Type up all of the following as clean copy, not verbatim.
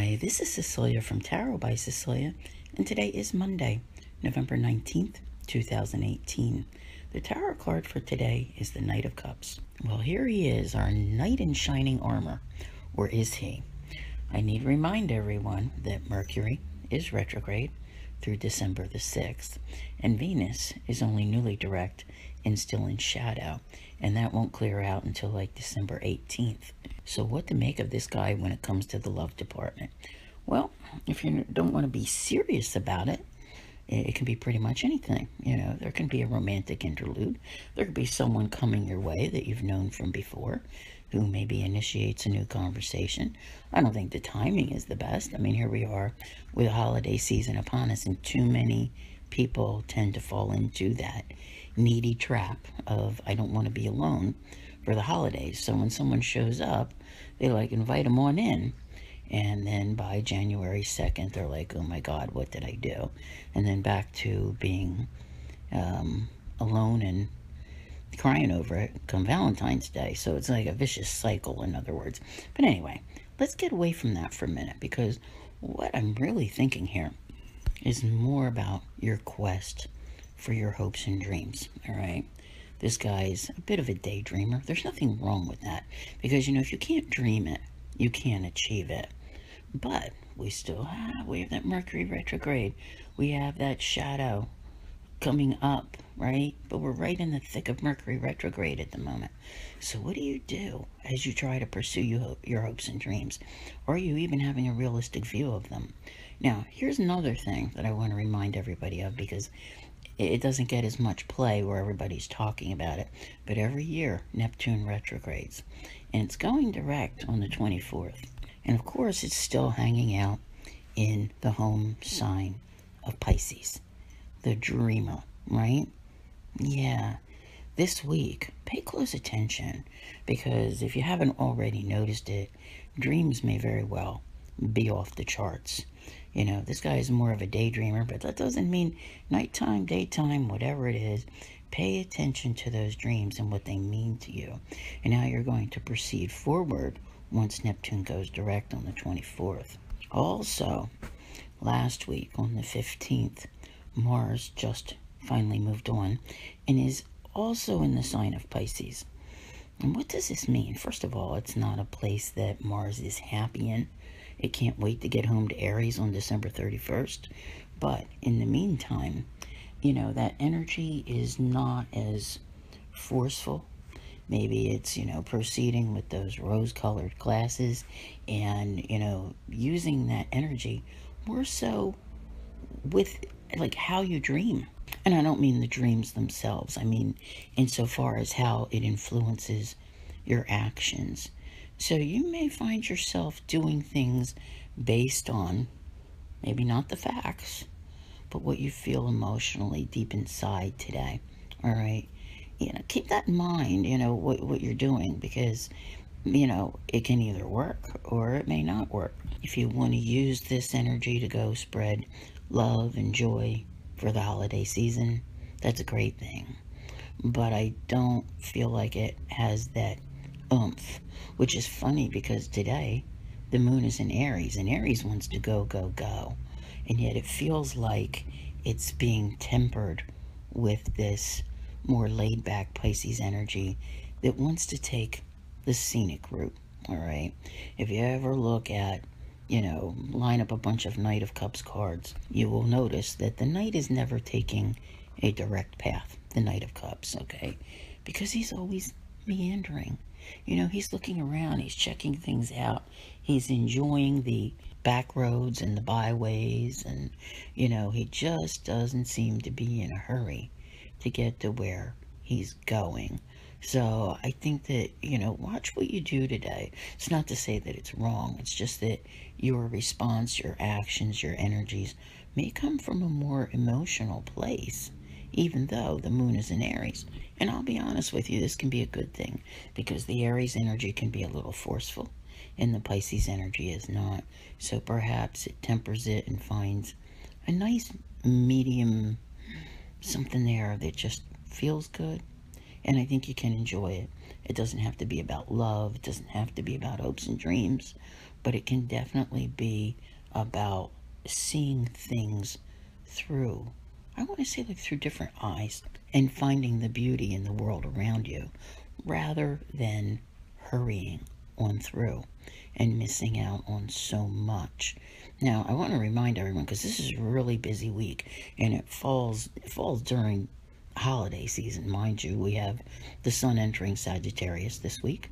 Hi, this is Cecilia from Tarot by Cecilia, and today is Monday, November 19th, 2018. The tarot card for today is the Knight of Cups. Well, here he is, our knight in shining armor. Or is he? I need to remind everyone that Mercury is retrograde through December the 6th, and Venus is only newly direct and still in shadow, and that won't clear out until like December 18th. So what to make of this guy when it comes to the love department? Well, if you don't want to be serious about it, it can be pretty much anything. You know, there can be a romantic interlude. There could be someone coming your way that you've known from before who maybe initiates a new conversation. I don't think the timing is the best. I mean, here we are with the holiday season upon us, and too many people tend to fall into that needy trap of, I don't want to be alone for the holidays. So when someone shows up, they like invite them on in. And then by January 2nd, they're like, oh my God, what did I do? And then back to being alone and crying over it come Valentine's Day. So it's like a vicious cycle, in other words. But anyway, let's get away from that for a minute, because what I'm really thinking here is more about your quest for your hopes and dreams, all right? This guy's a bit of a daydreamer. There's nothing wrong with that, because, you know, if you can't dream it, you can't achieve it. But we have that Mercury retrograde. We have that shadow coming up, right? But we're right in the thick of Mercury retrograde at the moment. So what do you do as you try to pursue your hopes and dreams? Are you even having a realistic view of them? Now, here's another thing that I want to remind everybody of, because it doesn't get as much play where everybody's talking about it. But every year, Neptune retrogrades. And it's going direct on the 24th. And of course, it's still hanging out in the home sign of Pisces, the dreamer, right? Yeah. This week, pay close attention, because if you haven't already noticed it, dreams may very well be off the charts. You know, this guy is more of a daydreamer, but that doesn't mean nighttime, daytime, whatever it is. Pay attention to those dreams and what they mean to you, and how you're going to proceed forward once Neptune goes direct on the 24th. Also, last week on the 15th, Mars just finally moved on and is also in the sign of Pisces. And what does this mean? First of all, it's not a place that Mars is happy in. It can't wait to get home to Aries on December 31st. But in the meantime, you know, that energy is not as forceful. Maybe it's, you know, proceeding with those rose-colored glasses and, you know, using that energy more so with, like, how you dream. And I don't mean the dreams themselves. I mean insofar as how it influences your actions. So you may find yourself doing things based on maybe not the facts, but what you feel emotionally deep inside today. All right? You know, keep that in mind, you know, what you're doing, because, you know, it can either work or it may not work. If you want to use this energy to go spread love and joy for the holiday season, that's a great thing. But I don't feel like it has that oomph, which is funny, because today the moon is in Aries, and Aries wants to go, go, go. And yet it feels like it's being tempered with this more laid-back Pisces energy that wants to take the scenic route, all right? If you ever look at, you know, line up a bunch of Knight of Cups cards, you will notice that the Knight is never taking a direct path, the Knight of Cups, okay? Because he's always meandering. You know, he's looking around, he's checking things out, he's enjoying the back roads and the byways, and, you know, he just doesn't seem to be in a hurry to get to where he's going. So I think that, you know, watch what you do today. It's not to say that it's wrong. It's just that your response, your actions, your energies may come from a more emotional place, even though the moon is in Aries. And I'll be honest with you, this can be a good thing, because the Aries energy can be a little forceful and the Pisces energy is not. So perhaps it tempers it and finds a nice medium, something there that just feels good, and I think you can enjoy it. It doesn't have to be about love. It doesn't have to be about hopes and dreams. but it can definitely be about seeing things through. I want to say like through different eyes and finding the beauty in the world around you rather than hurrying on through and missing out on so much. Now, I want to remind everyone, because this is a really busy week and it falls during holiday season, mind you. We have the sun entering Sagittarius this week,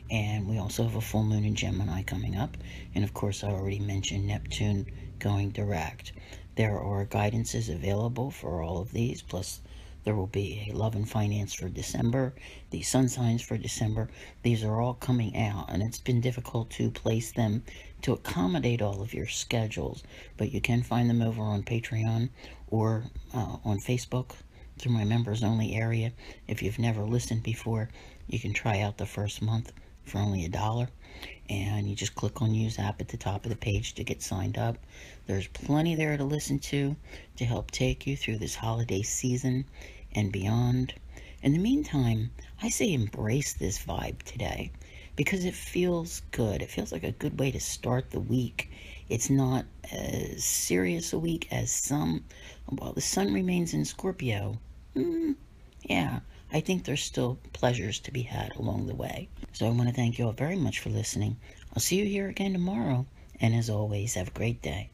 and we also have a full moon in Gemini coming up, and of course I already mentioned Neptune going direct. There are guidances available for all of these, plus there will be a love and finance for December, the sun signs for December. These are all coming out, and it's been difficult to place them to accommodate all of your schedules, but you can find them over on Patreon or on Facebook through my members only area. If you've never listened before, you can try out the first month for only $1, and you just click on use app at the top of the page to get signed up. There's plenty there to listen to help take you through this holiday season and beyond. In the meantime, I say embrace this vibe today, because it feels good. It feels like a good way to start the week. It's not as serious a week as some. While the sun remains in Scorpio, yeah, I think there's still pleasures to be had along the way. So I want to thank you all very much for listening. I'll see you here again tomorrow, and as always, have a great day.